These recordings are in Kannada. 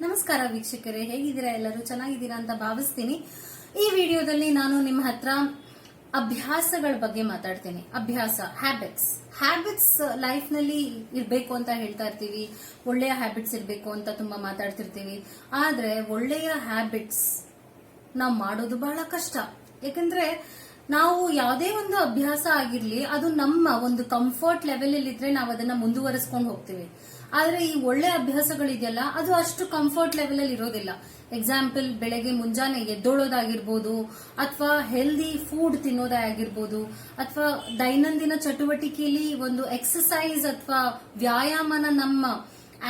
ನಮಸ್ಕಾರ ವೀಕ್ಷಕರೇ, ಹೇಗಿದ್ದೀರಾ? ಎಲ್ಲರೂ ಚೆನ್ನಾಗಿದ್ದೀರಾ ಅಂತ ಭಾವಿಸ್ತೀನಿ. ಈ ವಿಡಿಯೋದಲ್ಲಿ ನಾನು ನಿಮ್ಮ ಹತ್ರ ಅಭ್ಯಾಸಗಳ ಬಗ್ಗೆ ಮಾತಾಡ್ತೀನಿ. ಅಭ್ಯಾಸ, ಹ್ಯಾಬಿಟ್ಸ್ ಲೈಫ್ ನಲ್ಲಿ ಇರ್ಬೇಕು ಅಂತ ಹೇಳ್ತಾ ಇರ್ತೀವಿ. ಒಳ್ಳೆಯ ಹ್ಯಾಬಿಟ್ಸ್ ಇರ್ಬೇಕು ಅಂತ ತುಂಬಾ ಮಾತಾಡ್ತಿರ್ತೀವಿ. ಆದ್ರೆ ಒಳ್ಳೆಯ ಹ್ಯಾಬಿಟ್ಸ್ ನಾವು ಮಾಡೋದು ಬಹಳ ಕಷ್ಟ. ಯಾಕಂದ್ರೆ ನಾವು ಯಾವುದೇ ಒಂದು ಅಭ್ಯಾಸ ಆಗಿರ್ಲಿ, ಅದು ನಮ್ಮ ಒಂದು ಕಂಫರ್ಟ್ ಲೆವೆಲ್ ಅಲ್ಲಿ ಇದ್ರೆ ನಾವು ಅದನ್ನ ಮುಂದುವರಿಸ್ಕೊಂಡು ಹೋಗ್ತೀವಿ. ಆದ್ರೆ ಈ ಒಳ್ಳೆ ಅಭ್ಯಾಸಗಳಿದೆಯಲ್ಲ, ಅದು ಅಷ್ಟು ಕಂಫರ್ಟ್ ಲೆವೆಲ್ ಅಲ್ಲಿ ಇರೋದಿಲ್ಲ. ಎಕ್ಸಾಂಪಲ್, ಬೆಳಗ್ಗೆ ಮುಂಜಾನೆ ಎದ್ದೋಳೋದಾಗಿರ್ಬೋದು, ಅಥವಾ ಹೆಲ್ದಿ ಫುಡ್ ತಿನ್ನೋದೇ ಆಗಿರ್ಬೋದು, ಅಥವಾ ದೈನಂದಿನ ಚಟುವಟಿಕೆಯಲ್ಲಿ ಒಂದು ಎಕ್ಸಸೈಸ್ ಅಥವಾ ವ್ಯಾಯಾಮನ ನಮ್ಮ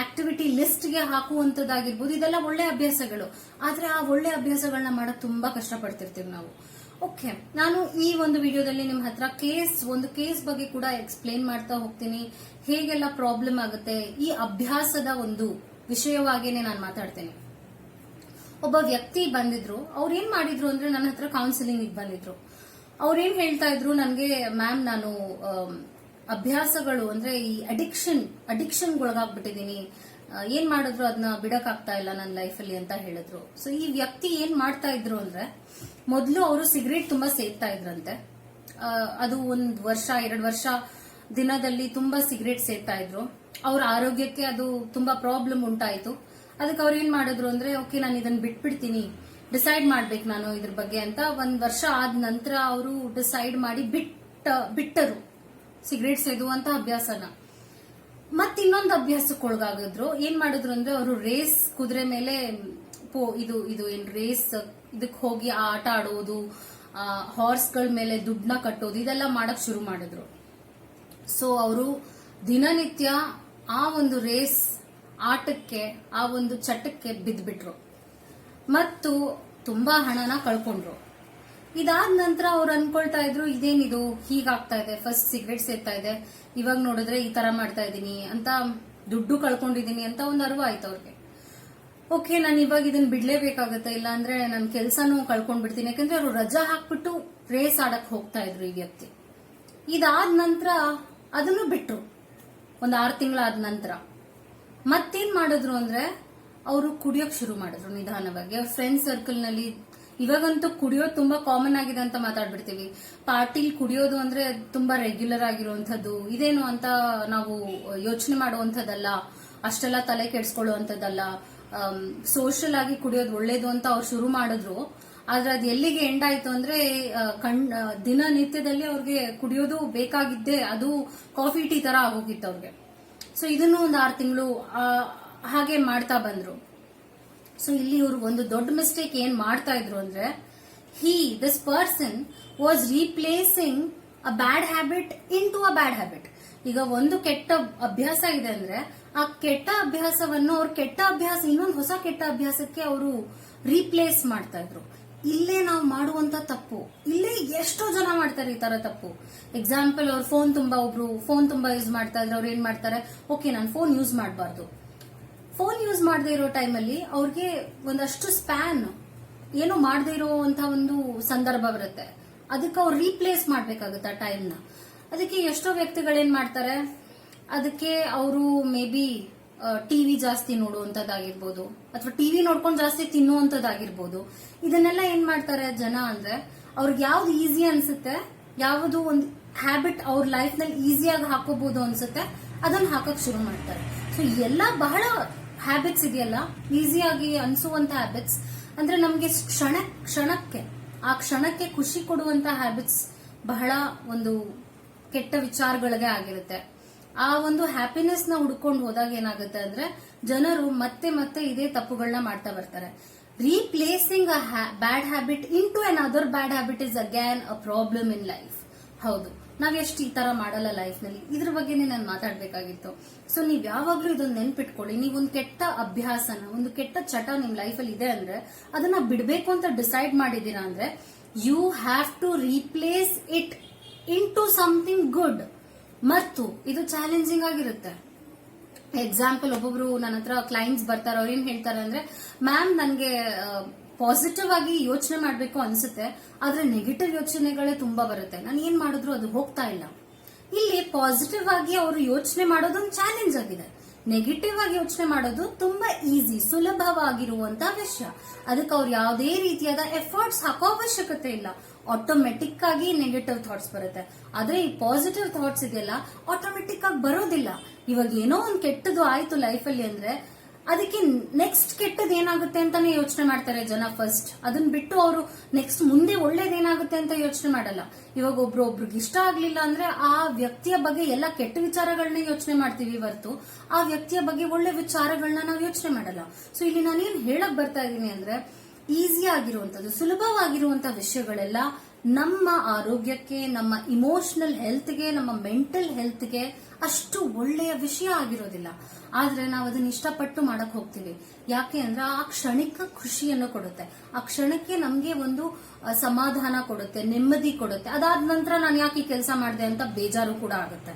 ಆಕ್ಟಿವಿಟಿ ಲಿಸ್ಟ್ಗೆ ಹಾಕುವಂತದ್ದಾಗಿರ್ಬೋದು. ಇದೆಲ್ಲ ಒಳ್ಳೆ ಅಭ್ಯಾಸಗಳು. ಆದ್ರೆ ಆ ಒಳ್ಳೆ ಅಭ್ಯಾಸಗಳನ್ನ ಮಾಡಕ್ ತುಂಬಾ ಕಷ್ಟಪಡ್ತಿರ್ತೀವಿ ನಾವು. ಓಕೆ, ನಾನು ಈ ಒಂದು ವಿಡಿಯೋದಲ್ಲಿ ನಿಮ್ಮ ಹತ್ರ ಒಂದು ಕೇಸ್ ಬಗ್ಗೆ ಕೂಡ ಎಕ್ಸ್ಪ್ಲೇನ್ ಮಾಡ್ತಾ ಹೋಗ್ತೀನಿ. ಹೇಗೆಲ್ಲ ಪ್ರಾಬ್ಲಮ್ ಆಗುತ್ತೆ ಈ ಅಭ್ಯಾಸದ ಒಂದು ವಿಷಯವಾಗಿನೇ ನಾನು ಮಾತಾಡ್ತೇನೆ. ಒಬ್ಬ ವ್ಯಕ್ತಿ ಬಂದಿದ್ರು. ಅವ್ರು ಏನ್ ಮಾಡಿದ್ರು ಅಂದ್ರೆ, ನನ್ನ ಹತ್ರ ಕೌನ್ಸಿಲಿಂಗ್ ಬಂದಿದ್ರು. ಅವ್ರೇನ್ ಹೇಳ್ತಾ ಇದ್ರು ನನಗೆ, ಮ್ಯಾಮ್ ನಾನು ಅಭ್ಯಾಸಗಳು ಅಂದ್ರೆ ಈ ಅಡಿಕ್ಷನ್ ಒಳಗಾಗ್ಬಿಟ್ಟಿದೀನಿ, ಏನ್ ಮಾಡಿದ್ರು ಅದನ್ನ ಬಿಡಕ್ಕಾಗ್ತಾ ಇಲ್ಲ ನನ್ನ ಲೈಫಲ್ಲಿ ಅಂತ ಹೇಳಿದ್ರು. ಸೊ ಈ ವ್ಯಕ್ತಿ ಏನ್ ಮಾಡ್ತಾ ಇದ್ರು ಅಂದ್ರೆ, ಮೊದಲು ಅವರು ಸಿಗರೇಟ್ ತುಂಬಾ ಸೇರ್ತಾ ಇದ್ರಂತೆ. ಅದು 1 ವರ್ಷ 2 ವರ್ಷ ದಿನದಲ್ಲಿ ತುಂಬಾ ಸಿಗರೇಟ್ ಸೇರ್ತಾ ಇದ್ರು. ಅವ್ರ ಆರೋಗ್ಯಕ್ಕೆ ಅದು ತುಂಬಾ ಪ್ರಾಬ್ಲಮ್ ಉಂಟಾಯ್ತು. ಅದಕ್ಕೆ ಅವ್ರು ಏನ್ ಮಾಡಿದ್ರು ಅಂದ್ರೆ, ಓಕೆ ನಾನು ಇದನ್ನ ಬಿಟ್ಬಿಡ್ತೀನಿ, ಡಿಸೈಡ್ ಮಾಡ್ಬೇಕು ನಾನು ಇದ್ರ ಬಗ್ಗೆ ಅಂತ. 1 ವರ್ಷ ಆದ ನಂತರ ಅವರು ಡಿಸೈಡ್ ಮಾಡಿ ಬಿಟ್ಟರು ಸಿಗರೇಟ್ ಸೇದುವಂತ ಅಭ್ಯಾಸನ. ಮತ್ ಇನ್ನೊಂದು ಅಭ್ಯಾಸಕ್ಕೆ ಒಳಗಾಗಿದ್ರು. ಏನ್ ಮಾಡಿದ್ರು ಅಂದ್ರೆ, ಅವರು ರೇಸ್ ಕುದುರೆ ಮೇಲೆ ಇದು ಏನ್ ರೇಸ್ ಇದಕ್ ಹೋಗಿ ಆಟ ಆಡೋದು, ಹಾರ್ಸ್ಗಳ ಮೇಲೆ ದುಡ್ಡನ್ನ ಕಟ್ಟೋದು, ಇದೆಲ್ಲ ಮಾಡಕ್ ಶುರು ಮಾಡಿದ್ರು. ಸೊ ಅವರು ದಿನನಿತ್ಯ ಆ ಒಂದು ರೇಸ್ ಆಟಕ್ಕೆ, ಆ ಒಂದು ಚಟಕ್ಕೆ ಬಿದ್ದ್ಬಿಟ್ರು ಮತ್ತು ತುಂಬಾ ಹಣನ ಕಳ್ಕೊಂಡ್ರು. ಇದಾದ ನಂತರ ಅವ್ರು ಅನ್ಕೊಳ್ತಾ ಇದ್ರು, ಇದೇನಿದು ಹೀಗಾಗ್ತಾ ಇದೆ, ಫಸ್ಟ್ ಸಿಗರೇಟ್ ಸೇರ್ತಾ ಇದೆ, ಇವಾಗ ನೋಡಿದ್ರೆ ಈ ತರ ಮಾಡ್ತಾ ಇದ್ದೀನಿ ಅಂತ, ದುಡ್ಡು ಕಳ್ಕೊಂಡಿದೀನಿ ಅಂತ ಒಂದು ಅರಿವು ಆಯ್ತು ಅವ್ರಿಗೆ. ಓಕೆ, ನಾನು ಇವಾಗ ಇದನ್ನ ಬಿಡ್ಲೇಬೇಕಾಗತ್ತೆ, ಇಲ್ಲ ಅಂದ್ರೆ ನನ್ನ ಕೆಲ್ಸನೂ ಕಳ್ಕೊಂಡ್ಬಿಡ್ತೀನಿ. ಯಾಕಂದ್ರೆ ಅವರು ರಜಾ ಹಾಕ್ಬಿಟ್ಟು ರೇಸ್ ಆಡಕ್ ಹೋಗ್ತಾ ಇದ್ರು ಈ ವ್ಯಕ್ತಿ. ಇದಾದ ನಂತರ ಅದನ್ನು ಬಿಟ್ರು. 6 ತಿಂಗಳಾದ ನಂತರ ಮತ್ತೇನ್ ಮಾಡಿದ್ರು ಅಂದ್ರೆ, ಅವರು ಕುಡಿಯೋಕ್ ಶುರು ಮಾಡಿದ್ರು ನಿಧಾನವಾಗಿ. ಅವ್ರ ಫ್ರೆಂಡ್ ಸರ್ಕಲ್ ನಲ್ಲಿ, ಇವಾಗಂತೂ ಕುಡಿಯೋದು ತುಂಬಾ ಕಾಮನ್ ಆಗಿದೆ ಅಂತ ಮಾತಾಡ್ಬಿಡ್ತೀವಿ. ಪಾರ್ಟಿಲ್ ಕುಡಿಯೋದು ಅಂದ್ರೆ ತುಂಬಾ ರೆಗ್ಯುಲರ್ ಆಗಿರುವಂತದ್ದು, ಇದೇನು ಅಂತ ನಾವು ಯೋಚನೆ ಮಾಡುವಂತದ್ದಲ್ಲ, ಅಷ್ಟೆಲ್ಲ ತಲೆ ಕೆಡ್ಸ್ಕೊಳ್ಳುವಂತದ್ದಲ್ಲ. ಸೋಷಿಯಲ್ ಆಗಿ ಕುಡಿಯೋದು ಒಳ್ಳೇದು ಅಂತ ಅವ್ರು ಶುರು ಮಾಡಿದ್ರು. ಆದ್ರೆ ಅದು ಎಲ್ಲಿಗೆ ಎಂಡ್ ಆಯ್ತು ಅಂದ್ರೆ, ದಿನನಿತ್ಯದಲ್ಲಿ ಅವ್ರಿಗೆ ಕುಡಿಯೋದು ಬೇಕಾಗಿದ್ದೆ, ಅದು ಕಾಫಿ ಟೀ ತರ ಆಗೋಗಿತ್ತು ಅವ್ರಿಗೆ. ಸೊ ಇದನ್ನು 6 ತಿಂಗಳು ಹಾಗೆ ಮಾಡ್ತಾ ಬಂದ್ರು. ಸೊ ಇಲ್ಲಿ ಇವರು ಒಂದು ದೊಡ್ಡ ಮಿಸ್ಟೇಕ್ ಏನ್ ಮಾಡ್ತಾ ಇದ್ರು ಅಂದ್ರೆ, this person was replacing a bad habit into a bad habit. ಈಗ ಒಂದು ಕೆಟ್ಟ ಅಭ್ಯಾಸ ಇದೆ ಅಂದ್ರೆ, ಆ ಕೆಟ್ಟ ಅಭ್ಯಾಸವನ್ನು ಇನ್ನೊಂದು ಹೊಸ ಕೆಟ್ಟ ಅಭ್ಯಾಸಕ್ಕೆ ಅವರು ರೀಪ್ಲೇಸ್ ಮಾಡ್ತಾ ಇದ್ರು. ಇಲ್ಲೇ ನಾವು ಮಾಡುವಂತ ತಪ್ಪು, ಇಲ್ಲೇ ಎಷ್ಟೋ ಜನ ಮಾಡ್ತಾರೆ ಈ ತರ ತಪ್ಪು. ಎಕ್ಸಾಂಪಲ್, ಅವ್ರ ಒಬ್ರು ಫೋನ್ ತುಂಬಾ ಯೂಸ್ ಮಾಡ್ತಾ ಇದ್ರೆ, ಅವ್ರು ಏನ್ ಮಾಡ್ತಾರೆ, ಓಕೆ ನಾನು ಫೋನ್ ಯೂಸ್ ಮಾಡಬಾರ್ದು. ಫೋನ್ ಯೂಸ್ ಮಾಡದೇ ಇರೋ ಟೈಮಲ್ಲಿ ಅವ್ರಿಗೆ ಒಂದಷ್ಟು ಸ್ಪ್ಯಾನ್ ಏನೋ ಮಾಡದೇ ಇರೋಂತ ಒಂದು ಸಂದರ್ಭ ಬರುತ್ತೆ. ಅದಕ್ಕೆ ಅವ್ರು ರೀಪ್ಲೇಸ್ ಮಾಡ್ಬೇಕಾಗುತ್ತೆ ಆ ಟೈಮ್ನ. ಅದಕ್ಕೆ ಎಷ್ಟೋ ವ್ಯಕ್ತಿಗಳೇನ್ ಮಾಡ್ತಾರೆ, ಅದಕ್ಕೆ ಅವರು ಮೇ ಬಿ ಟಿವಿ ಜಾಸ್ತಿ ನೋಡುವಂತದ್ದಾಗಿರ್ಬೋದು, ಅಥವಾ ಟಿವಿ ನೋಡ್ಕೊಂಡು ಜಾಸ್ತಿ ತಿನ್ನುವಂತದ್ದಾಗಿರ್ಬೋದು. ಇದನ್ನೆಲ್ಲ ಏನ್ ಮಾಡ್ತಾರೆ ಜನ ಅಂದ್ರೆ, ಅವ್ರಿಗೆ ಯಾವ್ದು ಈಸಿ ಅನ್ಸುತ್ತೆ, ಯಾವುದು ಒಂದು ಹ್ಯಾಬಿಟ್ ಅವ್ರ ಲೈಫ್ ನಲ್ಲಿ ಈಸಿಯಾಗಿ ಹಾಕೋಬಹುದು ಅನ್ಸುತ್ತೆ, ಅದನ್ನ ಹಾಕಕ್ ಶುರು ಮಾಡ್ತಾರೆ. ಸೊ ಎಲ್ಲ ಬಹಳ ಹ್ಯಾಬಿಟ್ಸ್ ಇದೆಯಲ್ಲ, ಈಸಿಯಾಗಿ ಅನ್ಸುವಂತ ಹ್ಯಾಬಿಟ್ಸ್ ಅಂದ್ರೆ, ನಮ್ಗೆ ಕ್ಷಣಕ್ಕೆ ಖುಷಿ ಕೊಡುವಂತ ಹ್ಯಾಬಿಟ್ಸ್ ಬಹಳ ಒಂದು ಕೆಟ್ಟ ವಿಚಾರಗಳಿಗೆ ಆಗಿರುತ್ತೆ. ಆ ಒಂದು ಹ್ಯಾಪಿನೆಸ್ ನ ಹುಡ್ಕೊಂಡು ಹೋದಾಗ ಏನಾಗುತ್ತೆ ಅಂದ್ರೆ, ಜನರು ಮತ್ತೆ ಇದೇ ತಪ್ಪುಗಳನ್ನ ಮಾಡ್ತಾ ಬರ್ತಾರೆ. Replacing a bad habit into another bad habit is again a problem in life. ಹೌದು, ನಾವೆಷ್ಟು ಈ ತರ ಮಾಡಲ್ಲ ಲೈಫ್ ನಲ್ಲಿ. ಇದ್ರ ಬಗ್ಗೆನೇ ನಾನು ಮಾತಾಡ್ಬೇಕಾಗಿತ್ತು. ಸೊ ನೀವ್ ಯಾವಾಗ್ಲೂ ಇದನ್ನ ನೆನ್ಪಿಟ್ಕೊಳ್ಳಿ. ನೀವೊಂದು ಕೆಟ್ಟ ಅಭ್ಯಾಸನ, ಒಂದು ಕೆಟ್ಟ ಚಟ ನಿಮ್ ಲೈಫ್ ಅಲ್ಲಿ ಇದೆ ಅಂದ್ರೆ, ಅದನ್ನ ಬಿಡ್ಬೇಕು ಅಂತ ಡಿಸೈಡ್ ಮಾಡಿದೀರಾ ಅಂದ್ರೆ, you have to replace it into something good. ಮತ್ತು ಇದು ಚಾಲೆಂಜಿಂಗ್ ಆಗಿರುತ್ತೆ. ಎಕ್ಸಾಂಪಲ್, ಒಬ್ಬೊಬ್ರು ನನ್ನ ಹತ್ರ ಕ್ಲೈಂಟ್ಸ್ ಬರ್ತಾರೆ. ಅವ್ರು ಏನ್ ಹೇಳ್ತಾರೆ ಅಂದ್ರೆ, ಮ್ಯಾಮ್ ನನ್ಗೆ ಪಾಸಿಟಿವ್ ಆಗಿ ಯೋಚನೆ ಮಾಡ್ಬೇಕು ಅನ್ಸುತ್ತೆ, ಆದ್ರೆ ನೆಗೆಟಿವ್ ಯೋಚನೆಗಳೇ ತುಂಬಾ ಬರುತ್ತೆ, ನಾನು ಏನ್ ಮಾಡಿದ್ರು ಅದು ಹೋಗ್ತಾ ಇಲ್ಲ. ಇಲ್ಲಿ ಪಾಸಿಟಿವ್ ಆಗಿ ಅವರು ಯೋಚನೆ ಮಾಡೋದೊಂದು ಚಾಲೆಂಜ್ ಆಗಿದೆ. ನೆಗೆಟಿವ್ ಆಗಿ ಯೋಚನೆ ಮಾಡೋದು ತುಂಬಾ ಈಸಿ, ಸುಲಭವಾಗಿರುವಂತ ವಿಷಯ. ಅದಕ್ಕೆ ಅವ್ರು ಯಾವುದೇ ರೀತಿಯಾದ ಎಫರ್ಟ್ಸ್ ಹಾಕೋ ಅವಶ್ಯಕತೆ ಇಲ್ಲ. ಆಟೋಮೆಟಿಕ್ ಆಗಿ ನೆಗೆಟಿವ್ ಥಾಟ್ಸ್ ಬರುತ್ತೆ. ಆದ್ರೆ ಈ ಪಾಸಿಟಿವ್ ಥಾಟ್ಸ್ ಇದೆಯಲ್ಲ ಆಟೋಮೆಟಿಕ್ ಆಗಿ ಬರೋದಿಲ್ಲ. ಇವಾಗ ಏನೋ ಒಂದ್ ಕೆಟ್ಟದ್ದು ಆಯ್ತು ಲೈಫಲ್ಲಿ ಅಂದ್ರೆ ಅದಕ್ಕೆ ನೆಕ್ಸ್ಟ್ ಕೆಟ್ಟದ್ ಏನಾಗುತ್ತೆ ಅಂತಾನೆ ಯೋಚನೆ ಮಾಡ್ತಾರೆ ಜನ ಫಸ್ಟ್. ಅದನ್ನ ಬಿಟ್ಟು ಅವರು ನೆಕ್ಸ್ಟ್ ಮುಂದೆ ಒಳ್ಳೇದೇನಾಗುತ್ತೆ ಅಂತ ಯೋಚನೆ ಮಾಡಲ್ಲ. ಇವಾಗ ಒಬ್ರಿಗೆ ಇಷ್ಟ ಆಗ್ಲಿಲ್ಲ ಅಂದ್ರೆ ಆ ವ್ಯಕ್ತಿಯ ಬಗ್ಗೆ ಎಲ್ಲ ಕೆಟ್ಟ ವಿಚಾರಗಳನ್ನ ಯೋಚನೆ ಮಾಡ್ತೀವಿ ಹೊರತು ಆ ವ್ಯಕ್ತಿಯ ಬಗ್ಗೆ ಒಳ್ಳೆ ವಿಚಾರಗಳನ್ನ ನಾವು ಯೋಚನೆ ಮಾಡಲ್ಲ. ಸೊ ಇಲ್ಲಿ ನಾನೇನ್ ಹೇಳಕ್ ಬರ್ತಾ ಇದ್ದೀನಿ ಅಂದ್ರೆ ಈಸಿ ಆಗಿರುವಂತದ್ದು, ಸುಲಭವಾಗಿರುವಂತ ವಿಷಯಗಳೆಲ್ಲ ನಮ್ಮ ಆರೋಗ್ಯಕ್ಕೆ, ನಮ್ಮ ಇಮೋಷನಲ್ ಹೆಲ್ತ್ಗೆ, ನಮ್ಮ ಮೆಂಟಲ್ ಹೆಲ್ತ್ಗೆ ಅಷ್ಟು ಒಳ್ಳೆಯ ವಿಷಯ ಆಗಿರೋದಿಲ್ಲ. ಆದ್ರೆ ನಾವು ಅದನ್ನ ಇಷ್ಟಪಟ್ಟು ಮಾಡಕ್ ಹೋಗ್ತೀವಿ. ಯಾಕೆ ಅಂದ್ರೆ ಆ ಕ್ಷಣಿಕ ಖುಷಿಯನ್ನು ಕೊಡುತ್ತೆ, ಆ ಕ್ಷಣಕ್ಕೆ ನಮ್ಗೆ ಒಂದು ಸಮಾಧಾನ ಕೊಡುತ್ತೆ, ನೆಮ್ಮದಿ ಕೊಡುತ್ತೆ. ಅದಾದ ನಂತರ ನಾನು ಯಾಕೆ ಈ ಕೆಲಸ ಮಾಡಿದೆ ಅಂತ ಬೇಜಾರು ಕೂಡ ಆಗುತ್ತೆ.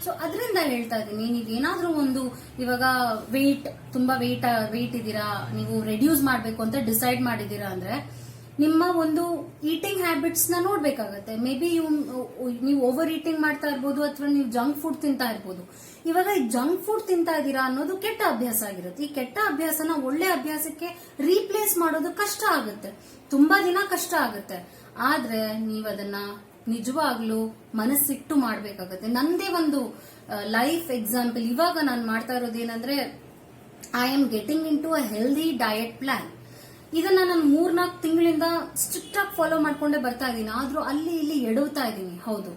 ಸೊ ಅದರಿಂದ ಹೇಳ್ತಾ ಇದ್ದೀನಿ, ನೀವೇನಾದ್ರೂ ಒಂದು ಇವಾಗ ತುಂಬಾ ವೆಯ್ಟ್ ಇದ್ದೀರಾ, ನೀವು ರೆಡ್ಯೂಸ್ ಮಾಡ್ಬೇಕು ಅಂತ ಡಿಸೈಡ್ ಮಾಡಿದೀರಾ ಅಂದ್ರೆ ನಿಮ್ಮ ಒಂದು ಈಟಿಂಗ್ ಹ್ಯಾಬಿಟ್ಸ್ ನ ನೋಡ್ಬೇಕಾಗತ್ತೆ. ಮೇ ಬಿ ನೀವು ಓವರ್ ಈಟಿಂಗ್ ಮಾಡ್ತಾ ಇರ್ಬೋದು, ಅಥವಾ ನೀವು ಜಂಕ್ ಫುಡ್ ತಿಂತಾ ಇರ್ಬೋದು. ಇವಾಗ ಈ ಜಂಕ್ ಫುಡ್ ತಿಂತಾ ಇದ್ದೀರಾ ಅನ್ನೋದು ಕೆಟ್ಟ ಅಭ್ಯಾಸ ಆಗಿರುತ್ತೆ. ಈ ಕೆಟ್ಟ ಅಭ್ಯಾಸನ ಒಳ್ಳೆ ಅಭ್ಯಾಸಕ್ಕೆ ರೀಪ್ಲೇಸ್ ಮಾಡೋದು ಕಷ್ಟ ಆಗುತ್ತೆ, ತುಂಬಾ ದಿನ ಕಷ್ಟ ಆಗುತ್ತೆ. ಆದ್ರೆ ನೀವು ಅದನ್ನ ನಿಜವಾಗ್ಲೂ ಮನಸ್ಸಿಟ್ಟು ಮಾಡ್ಬೇಕಾಗತ್ತೆ. ನಂದೇ ಒಂದು ಲೈಫ್ ಎಕ್ಸಾಂಪಲ್ ಇವಾಗ ನಾನು ಮಾಡ್ತಾ ಇರೋದೇನಂದ್ರೆ, I am getting into a healthy diet plan. ಇದನ್ನ ನಾನು 3-4 ತಿಂಗಳಿಂದ ಸ್ಟ್ರಿಕ್ಟ್ ಆಗಿ ಫಾಲೋ ಮಾಡ್ಕೊಂಡೇ ಬರ್ತಾ ಇದ್ದೀನಿ. ಆದ್ರೂ ಅಲ್ಲಿ ಇಲ್ಲಿ ಎಡವ್ತಾ ಇದ್ದೀನಿ. ಹೌದು,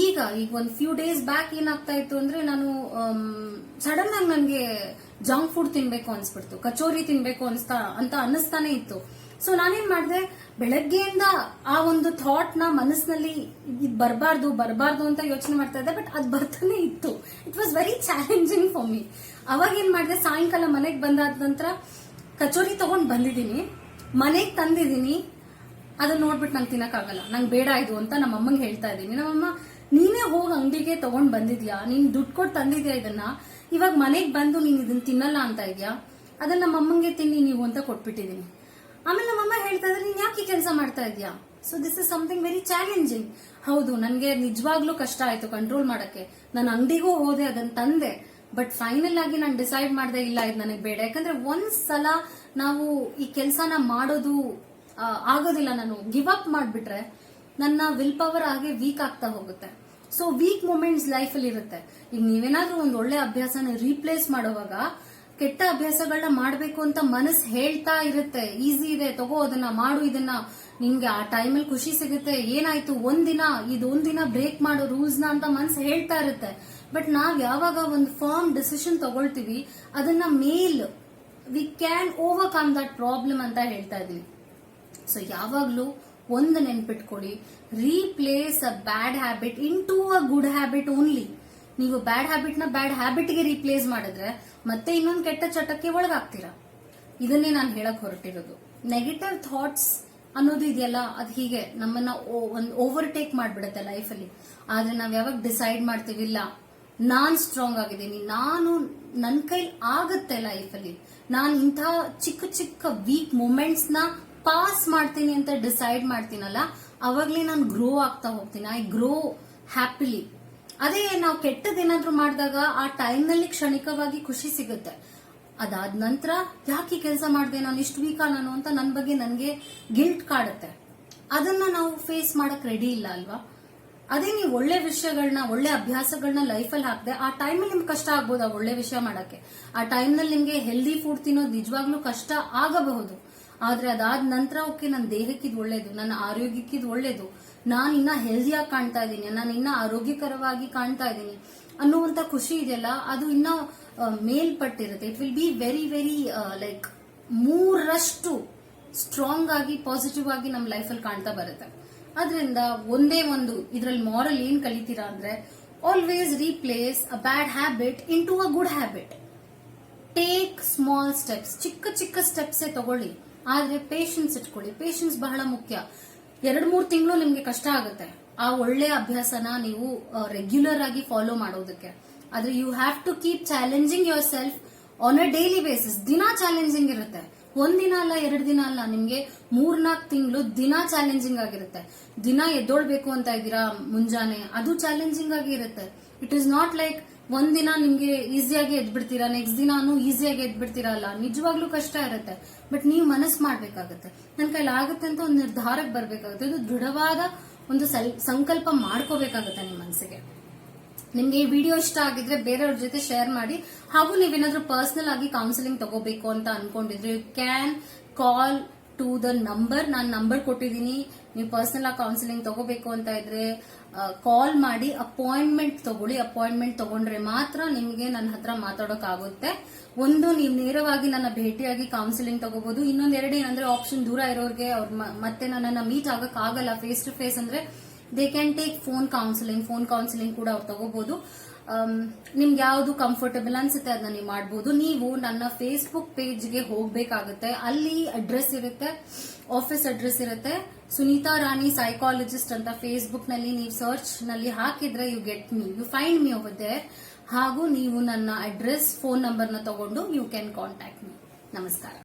ಈಗ ಒಂದ್ ಫ್ಯೂ ಡೇಸ್ ಬ್ಯಾಕ್ ಏನಾಗ್ತಾ ಇತ್ತು ಅಂದ್ರೆ, ನಾನು ಸಡನ್ ಆಗಿ ನನ್ಗೆ ಜಂಕ್ ಫುಡ್ ತಿನ್ಬೇಕು ಅನ್ಸ್ಬಿಡ್ತು, ಕಚೋರಿ ತಿನ್ಬೇಕು ಅಂತ ಅನ್ನಿಸ್ತಾನೆ ಇತ್ತು. ಸೊ ನಾನೇನ್ ಮಾಡಿದೆ, ಬೆಳಗ್ಗೆಯಿಂದ ಆ ಒಂದು ಥಾಟ್ ನ ಮನಸ್ಸಿನಲ್ಲಿ ಬರಬಾರ್ದು ಅಂತ ಯೋಚನೆ ಮಾಡ್ತಾ ಇದ್ದೆ. ಬಟ್ ಅದು ಬರ್ತಾನೆ ಇತ್ತು. It was very challenging for me. ಅವಾಗ ಏನ್ ಮಾಡಿದೆ, ಸಾಯಂಕಾಲ ಮನೆಗೆ ಬಂದಾದ ನಂತರ ಕಚೋರಿ ತಗೊಂಡ್ ಬಂದಿದ್ದೀನಿ, ಮನೆಗ್ ತಂದಿದ್ದೀನಿ. ಅದನ್ನ ನೋಡ್ಬಿಟ್ಟು ನಂಗೆ ತಿನ್ನಕ್ಕಾಗಲ್ಲ, ನಂಗೆ ಬೇಡ ಇದು ಅಂತ ನಮ್ಮ ಅಮ್ಮಂಗೆ ಹೇಳ್ತಾ ಇದ್ದೀನಿ. ನಮ್ಮಮ್ಮ, ನೀನೇ ಹೋಗಿ ಅಂಗಡಿಗೆ ತಗೊಂಡ್ ಬಂದಿದ್ಯಾ, ನೀನ್ ದುಡ್ಡು ಕೊಟ್ಟು ತಂದಿದ್ಯಾ ಇದನ್ನ, ಇವಾಗ ಮನೆಗ್ ಬಂದು ನೀನ್ ಇದನ್ನ ತಿನ್ನಲ್ಲ ಅಂತ ಇದ್ಯಾ, ಅದನ್ನ ನಮ್ಮ ಅಮ್ಮಂಗೆ ತಿನ್ನಿ ನೀವು ಅಂತ ಕೊಟ್ಬಿಟ್ಟಿದೀನಿ. ಆಮೇಲೆ ನಮ್ಮಮ್ಮ ಹೇಳ್ತಾ ಇದ್ರೆ, ನೀನ್ ಯಾಕೆ ಕೆಲಸ ಮಾಡ್ತಾ ಇದ್ಯಾ? So this is something very challenging. ಹೌದು, ನನ್ಗೆ ನಿಜವಾಗ್ಲೂ ಕಷ್ಟ ಆಯ್ತು ಕಂಟ್ರೋಲ್ ಮಾಡಕ್ಕೆ. ನಾನು ಅಂಗಡಿಗೂ ಹೋದೆ, ಅದನ್ನ ತಂದೆ. ಬಟ್ ಫೈನಲ್ ಆಗಿ ನಾನು ಡಿಸೈಡ್ ಮಾಡಿದೆ, ಇಲ್ಲ ಇದು ನನಗೆ ಬೇಡ. ಯಾಕಂದ್ರೆ ಒಂದ್ಸಲ ನಾವು ಈ ಕೆಲಸನ ಮಾಡೋದು ಆಗೋದಿಲ್ಲ, ನಾನು ಗಿವ್ ಅಪ್ ಮಾಡ್ಬಿಟ್ರೆ ನನ್ನ ವಿಲ್ ಪವರ್ ಆಗಿ ವೀಕ್ ಆಗ್ತಾ ಹೋಗುತ್ತೆ. ಸೊ ವೀಕ್ ಮೂಮೆಂಟ್ಸ್ ಲೈಫ್ ಅಲ್ಲಿ ಇರುತ್ತೆ. ಈಗ ನೀವೇನಾದ್ರೂ ಒಂದು ಒಳ್ಳೆ ಅಭ್ಯಾಸನ ರೀಪ್ಲೇಸ್ ಮಾಡುವಾಗ ಕೆಟ್ಟ ಅಭ್ಯಾಸಗಳನ್ನ ಮಾಡ್ಬೇಕು ಅಂತ ಮನಸ್ಸು ಹೇಳ್ತಾ ಇರುತ್ತೆ, ಈಸಿ ಇದೆ ತಗೋ ಅದನ್ನ ಮಾಡು, ಇದನ್ನ ನಿಂಗೆ ಆ ಟೈಮಲ್ಲಿ ಖುಷಿ ಸಿಗುತ್ತೆ, ಏನಾಯ್ತು ಇದೊಂದಿನ ಬ್ರೇಕ್ ಮಾಡೋ ರೂಲ್ಸ್ ನ ಅಂತ ಮನಸ್ಸು ಹೇಳ್ತಾ ಇರುತ್ತೆ. ಬಟ್ ನಾವ್ ಯಾವಾಗ ಒಂದು ಫರ್ಮ್ ಡಿಸಿಷನ್ ತಗೊಳ್ತೀವಿ, ಅದನ್ನ we can overcome that problem ಅಂತ ಹೇಳ್ತಾ ಇದೀವಿ. ಸೊ ಯಾವಾಗ್ಲೂ ಒಂದು ನೆನ್ಪಿಟ್ಕೊಳ್ಳಿ, replace a bad habit into a good habit only. ನೀವು ಬ್ಯಾಡ್ ಹ್ಯಾಬಿಟ್ ನ ಬ್ಯಾಡ್ ಹ್ಯಾಬಿಟ್ ಗೆ ರೀಪ್ಲೇಸ್ ಮಾಡಿದ್ರೆ ಮತ್ತೆ ಇನ್ನೊಂದು ಕೆಟ್ಟ ಚಟಕ್ಕೆ ಒಳಗಾಗ್ತೀರಾ. ಇದನ್ನೇ ನಾನು ಹೇಳಕ್ ಹೊರಟಿರೋದು. ನೆಗೆಟಿವ್ ಥಾಟ್ಸ್ ಅನ್ನೋದು ಇದೆಯಲ್ಲ, ಅದು ಹೀಗೆ ನಮ್ಮನ್ನ ಒಂದು ಓವರ್ಟೇಕ್ ಮಾಡ್ಬಿಡುತ್ತೆ ಲೈಫಲ್ಲಿ. ಆದ್ರೆ ನಾವ್ ಯಾವಾಗ ಡಿಸೈಡ್ ಮಾಡ್ತೀವಿ, ಇಲ್ಲ ನಾನ್ ಸ್ಟ್ರಾಂಗ್ ಆಗಿದ್ದೀನಿ, ನನ್ನ ಕೈಲಿ ಆಗುತ್ತೆ ಲೈಫಲ್ಲಿ, ನಾನು ಇಂಥ ಚಿಕ್ಕ ಚಿಕ್ಕ ವೀಕ್ ಮೂಮೆಂಟ್ಸ್ ನ ಪಾಸ್ ಮಾಡ್ತೀನಿ ಅಂತ ಡಿಸೈಡ್ ಮಾಡ್ತೀನಲ್ಲ, ಅವಾಗ್ಲೇ ನಾನು ಗ್ರೋ ಆಗ್ತಾ ಹೋಗ್ತೀನಿ. I grow happily. ಅದೇ ನಾವು ಕೆಟ್ಟದೇನಾದ್ರೂ ಮಾಡಿದಾಗ ಆ ಟೈಮ್ ನಲ್ಲಿ ಕ್ಷಣಿಕವಾಗಿ ಖುಷಿ ಸಿಗುತ್ತೆ. ಅದಾದ ನಂತರ ಯಾಕೆ ಕೆಲಸ ಮಾಡಿದೆ, ನಾನು ಇಷ್ಟು ವೀಕಾ ನಾನು ಅಂತ ನನ್ನ ಬಗ್ಗೆ ನನಗೆ ಗಿಲ್ಟ್ ಕಾಡುತ್ತೆ. ಅದನ್ನ ನಾವು ಫೇಸ್ ಮಾಡಕ್ ರೆಡಿ ಇಲ್ಲ ಅಲ್ವಾ. ಅದೇ ನೀವು ಒಳ್ಳೆ ವಿಷಯಗಳನ್ನ, ಒಳ್ಳೆ ಅಭ್ಯಾಸಗಳನ್ನ ಲೈಫಲ್ಲಿ ಹಾಕಿದೆ, ಆ ಟೈಮಲ್ಲಿ ನಿಮ್ಗೆ ಕಷ್ಟ ಆಗ್ಬೋದು ಆ ಒಳ್ಳೆ ವಿಷಯ ಮಾಡಕ್ಕೆ. ಆ ಟೈಮ್ನಲ್ಲಿ ನಿಮ್ಗೆ ಹೆಲ್ದಿ ಫುಡ್ ತಿನ್ನೋದು ನಿಜವಾಗ್ಲೂ ಕಷ್ಟ ಆಗಬಹುದು. ಆದ್ರೆ ಅದಾದ ನಂತರ ಓಕೆ, ನನ್ನ ದೇಹಕ್ಕಿದ್ ಒಳ್ಳೇದು, ನನ್ನ ಆರೋಗ್ಯಕ್ಕಿದ್ ಒಳ್ಳೇದು, ನಾನು ಇನ್ನ ಹೆಲ್ದಿಯಾಗಿ ಕಾಣ್ತಾ ಇದ್ದೀನಿ, ನಾನು ಇನ್ನ ಆರೋಗ್ಯಕರವಾಗಿ ಕಾಣ್ತಾ ಇದ್ದೀನಿ ಅನ್ನುವಂತ ಖುಷಿ ಇದೆಯಲ್ಲ, ಅದು ಇನ್ನ ಮೇಲ್ಪಟ್ಟಿರುತ್ತೆ. It will be very very like 3ರಷ್ಟು ಸ್ಟ್ರಾಂಗ್ ಆಗಿ ಪಾಸಿಟಿವ್ ಆಗಿ ನಮ್ಮ ಲೈಫಲ್ಲಿ ಕಾಣ್ತಾ ಬರುತ್ತೆ. ಅದರಿಂದ ಒಂದೇ ಒಂದು ಇದ್ರಲ್ಲಿ ಮಾರಲ್ ಏನ್ ಕಲಿತೀರಾ ಅಂದ್ರೆ, always replace a bad habit into a good habit. Take small steps, ಚಿಕ್ಕ ಚಿಕ್ಕ ಸ್ಟೆಪ್ಸ್ ತಗೊಳ್ಳಿ. ಆದ್ರೆ ಪೇಷನ್ಸ್ ಇಟ್ಕೊಳ್ಳಿ. ಪೇಷನ್ಸ್ ಬಹಳ ಮುಖ್ಯ. 2-3 ತಿಂಗಳು ನಿಮ್ಗೆ ಕಷ್ಟ ಆಗುತ್ತೆ ಆ ಒಳ್ಳೆ ಅಭ್ಯಾಸನ ನೀವು ರೆಗ್ಯುಲರ್ ಆಗಿ ಫಾಲೋ ಮಾಡೋದಕ್ಕೆ. ಆದ್ರೆ you have to keep challenging yourself on a daily basis. ದಿನ ಚಾಲೆಂಜಿಂಗ್ ಇರುತ್ತೆ, ಒಂದಿನ ಅಲ್ಲ, 2 ದಿನ ಅಲ್ಲ, ನಿಮ್ಗೆ 3-4 ತಿಂಗಳು ದಿನ ಚಾಲೆಂಜಿಂಗ್ ಆಗಿರುತ್ತೆ. ದಿನ ಎದ್ದೊಳ್ಬೇಕು ಅಂತ ಇದ್ದೀರಾ ಮುಂಜಾನೆ, ಅದು ಚಾಲೆಂಜಿಂಗ್ ಆಗಿ ಇರುತ್ತೆ. ಇಟ್ ಇಸ್ ನಾಟ್ ಲೈಕ್ ಒಂದಿನ ನಿಮ್ಗೆ ಈಸಿಯಾಗಿ ಎದ್ಬಿಡ್ತೀರಾ, ನೆಕ್ಸ್ಟ್ ದಿನಾನು ಈಸಿಯಾಗಿ ಎದ್ಬಿಡ್ತೀರಾ ಅಲ್ಲ, ನಿಜವಾಗ್ಲೂ ಕಷ್ಟ ಇರುತ್ತೆ. ಬಟ್ ನೀವು ಮನಸ್ಸು ಮಾಡ್ಬೇಕಾಗತ್ತೆ, ನನ್ನ ಕೈಲಿ ಆಗುತ್ತೆ ಅಂತ ಒಂದು ನಿರ್ಧಾರಕ್ಕೆ ಬರ್ಬೇಕಾಗುತ್ತೆ. ಇದು ದೃಢವಾದ ಒಂದು ಸಂಕಲ್ಪ ಮಾಡ್ಕೋಬೇಕಾಗುತ್ತೆ ನಿಮ್ಮ ಮನಸ್ಸಿಗೆ. ನಿಮ್ಗೆ ಈ ವಿಡಿಯೋ ಇಷ್ಟ ಆಗಿದ್ರೆ ಬೇರೆಯವ್ರ ಜೊತೆ ಶೇರ್ ಮಾಡಿ. ಹಾಗೂ ನೀವೇನಾದ್ರೂ ಪರ್ಸನಲ್ ಆಗಿ ಕೌನ್ಸಿಲಿಂಗ್ ತಗೋಬೇಕು ಅಂತ ಅನ್ಕೊಂಡಿದ್ರೆ you can call to the number. ನಾನು ನಂಬರ್ ಕೊಟ್ಟಿದ್ದೀನಿ. ನೀವು ಪರ್ಸನಲ್ ಆಗಿ ಕೌನ್ಸಿಲಿಂಗ್ ತಗೋಬೇಕು ಅಂತ ಇದ್ರೆ ಕಾಲ್ ಮಾಡಿ ಅಪಾಯಿಂಟ್ಮೆಂಟ್ ತಗೊಳ್ಳಿ. ಅಪಾಯಿಂಟ್ಮೆಂಟ್ ತಗೊಂಡ್ರೆ ಮಾತ್ರ ನಿಮ್ಗೆ ನನ್ನ ಹತ್ರ ಮಾತಾಡೋಕ್ಕಾಗುತ್ತೆ. ಒಂದು, ನೀವು ನೇರವಾಗಿ ನನ್ನ ಭೇಟಿಯಾಗಿ ಕೌನ್ಸಿಲಿಂಗ್ ತಗೋಬಹುದು. ಇನ್ನೊಂದೆರಡು ಏನಂದ್ರೆ ಆಪ್ಷನ್ ದೂರ ಇರೋರಿಗೆ ಅವ್ರ ಮತ್ತೆ ನನ್ನನ್ನ ಮೀಟ್ ಆಗಕ್ ಆಗಲ್ಲ ಫೇಸ್ ಟು ಫೇಸ್ ಅಂದ್ರೆ they can take phone counselling ಕೂಡ ಅವ್ರು ತಗೋಬಹುದು. ನಿಮ್ಗೆ ಯಾವ್ದು ಕಂಫರ್ಟಬಲ್ ಅನ್ಸುತ್ತೆ ಅದನ್ನ ನೀವು ಮಾಡಬಹುದು. ನೀವು ನನ್ನ ಫೇಸ್ಬುಕ್ ಪೇಜ್ಗೆ ಹೋಗ್ಬೇಕಾಗುತ್ತೆ. ಅಲ್ಲಿ ಅಡ್ರೆಸ್ ಇರುತ್ತೆ, ಆಫೀಸ್ ಅಡ್ರೆಸ್ ಇರುತ್ತೆ. ಸುನೀತಾ ರಾಣಿ ಸೈಕಾಲಜಿಸ್ಟ್ ಅಂತ ಫೇಸ್ಬುಕ್ ನಲ್ಲಿ ನೀವು ಸರ್ಚ್ ನಲ್ಲಿ ಹಾಕಿದ್ರೆ you find me over there. ಹಾಗೂ ನೀವು ನನ್ನ ಅಡ್ರೆಸ್, ಫೋನ್ ನಂಬರ್ ನ ತಗೊಂಡು ಯು ಕ್ಯಾನ್ ಕಾಂಟ್ಯಾಕ್ಟ್ ಮೀ. ನಮಸ್ಕಾರ.